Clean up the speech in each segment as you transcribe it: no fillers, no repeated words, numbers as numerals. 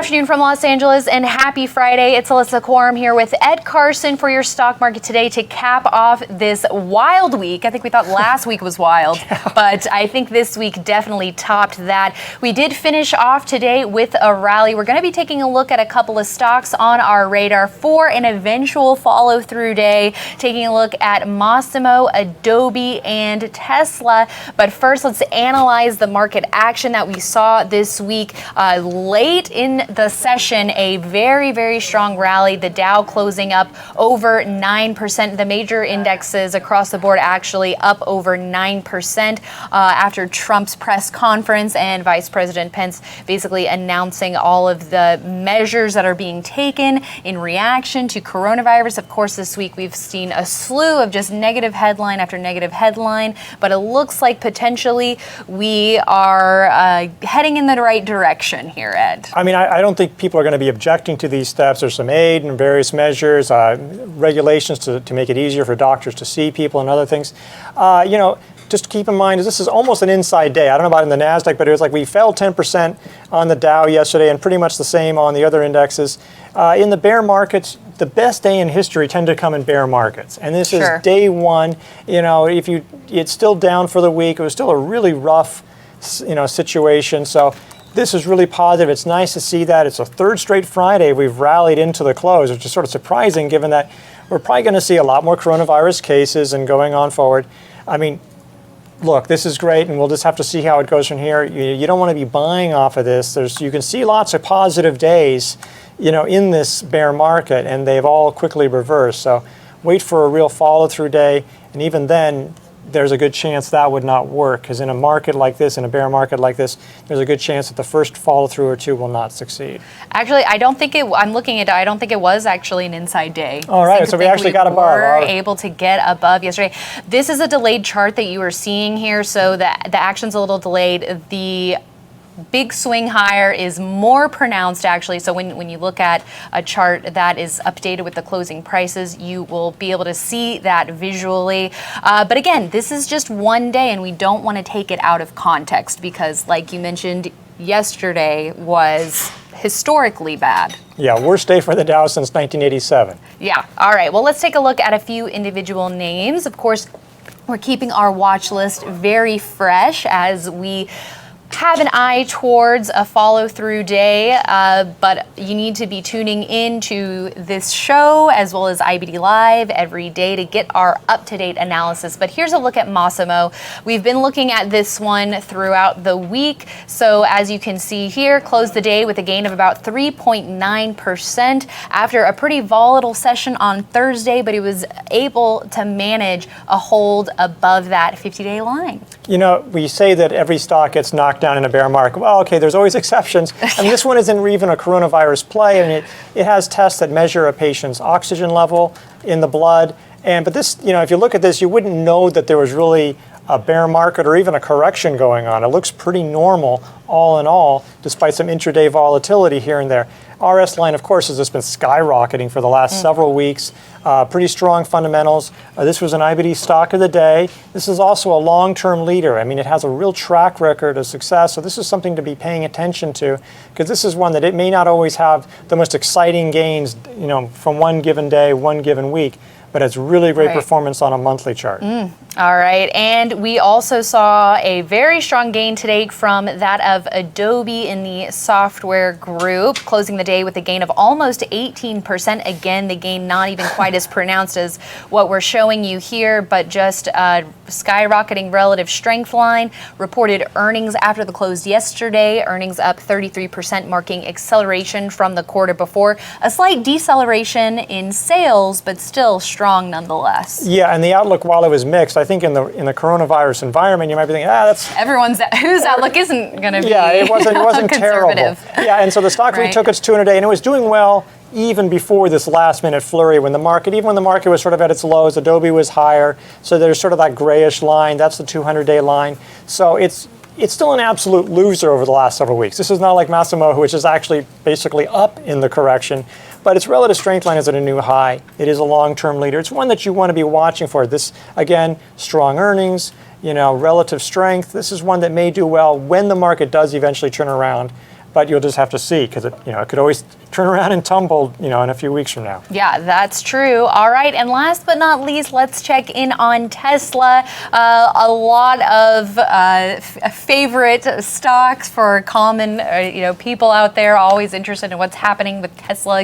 afternoon from Los Angeles and happy Friday. It's Alyssa Quorum here with Ed Carson for your stock market today to cap off this wild week. I think we thought last week was wild, but I think this week definitely topped that. We did finish off today with a rally. We're going to be taking a look at a couple of stocks on our radar for an eventual follow-through day, taking a look at Masimo, Adobe, and Tesla. But first, let's analyze the market action that we saw this week. Late in the session, a very, very strong rally. The Dow closing up over 9%. The major indexes across the board actually up over 9% after Trump's press conference and Vice President Pence basically announcing all of the measures that are being taken in reaction to coronavirus. Of course, this week we've seen a slew of just negative headline after negative headline, but it looks like potentially we are heading in the right direction here, Ed. I mean, I don't think people are going to be objecting to these steps. There's some aid and various measures, regulations to make it easier for doctors to see people and other things. Just keep in mind, this is almost an inside day. I don't know about in the NASDAQ, but it was like we fell 10% on the Dow yesterday and pretty much the same on the other indexes. In the bear markets, the best day in history tend to come in bear markets. And this is day one. It's still down for the week. It was still a really rough, situation. So this is really positive. It's nice to see that. It's a third straight Friday we've rallied into the close, which is sort of surprising given that we're probably going to see a lot more coronavirus cases and going on forward. I mean, look, this is great, and we'll just have to see how it goes from here. You don't want to be buying off of this. You can see lots of positive days, in this bear market, and they've all quickly reversed. So wait for a real follow-through day, and even then, there's a good chance that would not work, because in a market like this, in a bear market like this, there's a good chance that the first follow-through or two will not succeed. Actually, I don't think it was actually an inside day. All right, so we actually got above. We were able to get above yesterday. This is a delayed chart that you were seeing here, so the action's a little delayed. The big swing higher is more pronounced, actually. So when you look at a chart that is updated with the closing prices, you will be able to see that visually. But again, this is just one day, and we don't want to take it out of context because, like you mentioned, yesterday was historically bad. Yeah, worst day for the Dow since 1987. Yeah. All right. Well, let's take a look at a few individual names. Of course, we're keeping our watch list very fresh as we have an eye towards a follow-through day, but you need to be tuning in to this show as well as IBD Live every day to get our up-to-date analysis. But here's a look at Masimo. We've been looking at this one throughout the week. So as you can see here, closed the day with a gain of about 3.9% after a pretty volatile session on Thursday, but it was able to manage a hold above that 50-day line. We say that every stock gets knocked down in a bear market. Well, okay, there's always exceptions. I mean, this one isn't even a coronavirus play, and it has tests that measure a patient's oxygen level in the blood. But this, if you look at this, you wouldn't know that there was really a bear market or even a correction going on. It looks pretty normal all in all, despite some intraday volatility here and there. RS line, of course, has just been skyrocketing for the last several weeks. Pretty strong fundamentals. This was an IBD stock of the day. This is also a long-term leader. I mean, it has a real track record of success. So this is something to be paying attention to, because this is one that it may not always have the most exciting gains, from one given day, one given week, but it's really great performance on a monthly chart. All right, and we also saw a very strong gain today from that of Adobe in the software group, closing the day with a gain of almost 18%. Again, the gain not even quite as pronounced as what we're showing you here, but just a skyrocketing relative strength line. Reported earnings after the close yesterday, earnings up 33%, marking acceleration from the quarter before. A slight deceleration in sales, but still strong nonetheless. Yeah, and the outlook, while it was mixed, I think in the coronavirus environment, you might be thinking, whose outlook isn't going to be it wasn't terrible. Yeah, and so the stock retook its 200-day, and it was doing well even before this last-minute flurry even when the market was sort of at its lows. Adobe was higher, so there's sort of that grayish line. That's the 200-day line. So it's still an absolute loser over the last several weeks. This is not like Masimo, which is actually basically up in the correction. But its relative strength line is at a new high. It is a long-term leader. It's one that you want to be watching for. This, again, strong earnings, relative strength. This is one that may do well when the market does eventually turn around. but you'll just have to see because it could always turn around and tumble, in a few weeks from now. Yeah, that's true. All right, and last but not least, let's check in on Tesla. A lot of favorite stocks for common, people out there, always interested in what's happening with Tesla,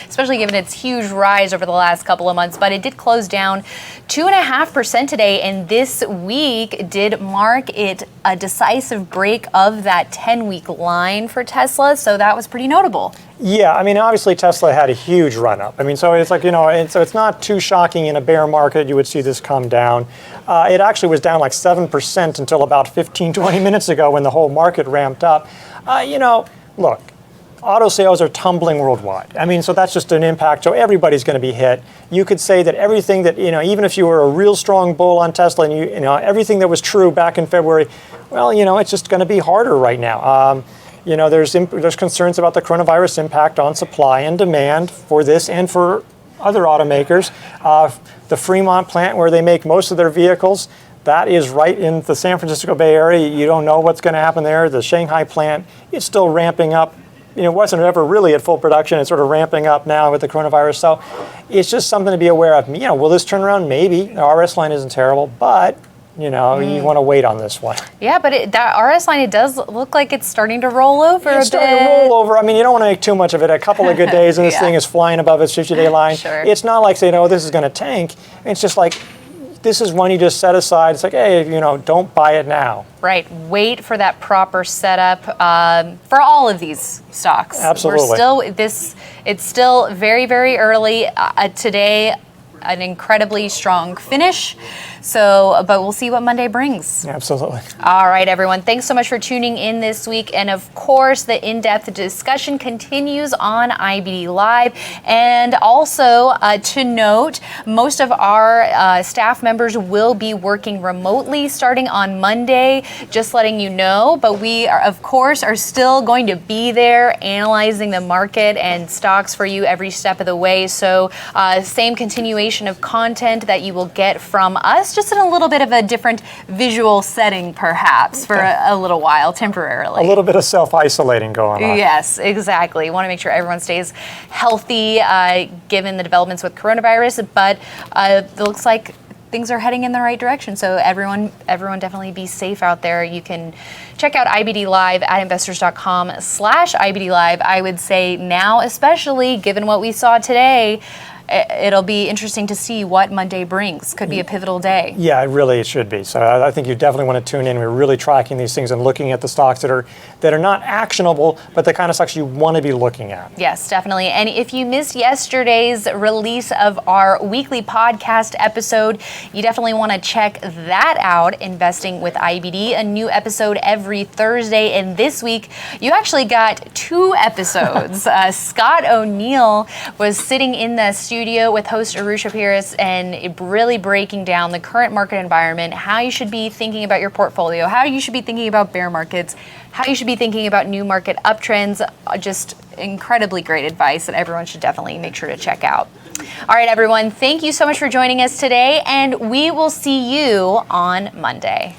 especially given its huge rise over the last couple of months. But it did close down 2.5% today, and this week did mark it a decisive break of that 10-week line for Tesla. So that was pretty notable. Yeah, obviously Tesla had a huge run up. So it's like, and so it's not too shocking in a bear market you would see this come down. It actually was down like 7% until about 15, 20 minutes ago when the whole market ramped up. Look, auto sales are tumbling worldwide. So that's just an impact. So everybody's going to be hit. You could say that everything that, even if you were a real strong bull on Tesla and everything that was true back in February, well, it's just going to be harder right now. There's concerns about the coronavirus impact on supply and demand for this and for other automakers. The Fremont plant where they make most of their vehicles, that is right in the San Francisco Bay Area. You don't know what's going to happen there. The Shanghai plant is still ramping up. It wasn't ever really at full production. It's sort of ramping up now with the coronavirus. So it's just something to be aware of. Will this turn around? Maybe. The RS line isn't terrible, but you want to wait on this one. Yeah, but that RS line, it does look like it's starting to roll over a bit. It's starting to roll over. You don't want to make too much of it. A couple of good days and this thing is flying above its 50-day line. Sure. It's not like saying, this is going to tank. It's just like, this is one you just set aside. It's like, hey, don't buy it now. Right. Wait for that proper setup for all of these stocks. Absolutely. It's still very, very early. Today, an incredibly strong finish. But we'll see what Monday brings. Absolutely. All right, everyone. Thanks so much for tuning in this week. And of course, the in-depth discussion continues on IBD Live. And also to note, most of our staff members will be working remotely starting on Monday, just letting you know. But we are, of course, are still going to be there analyzing the market and stocks for you every step of the way. So same continuation of content that you will get from us, just in a little bit of a different visual setting, perhaps, for a little while, temporarily. A little bit of self-isolating going on. Yes, exactly. Want to make sure everyone stays healthy, given the developments with coronavirus, but it looks like things are heading in the right direction. So everyone definitely be safe out there. You can check out IBD Live at investors.com/IBD Live. I would say now, especially given what we saw today, it'll be interesting to see what Monday brings. Could be a pivotal day. Yeah, it should be. So I think you definitely want to tune in. We're really tracking these things and looking at the stocks that are not actionable, but the kind of stocks you want to be looking at. Yes, definitely. And if you missed yesterday's release of our weekly podcast episode, you definitely want to check that out, Investing with IBD, a new episode every Thursday. And this week, you actually got 2 episodes. Scott O'Neill was sitting in the studio with host Arusha Pires and really breaking down the current market environment, how you should be thinking about your portfolio, how you should be thinking about bear markets, how you should be thinking about new market uptrends. Just incredibly great advice that everyone should definitely make sure to check out. All right, everyone, thank you so much for joining us today, and we will see you on Monday.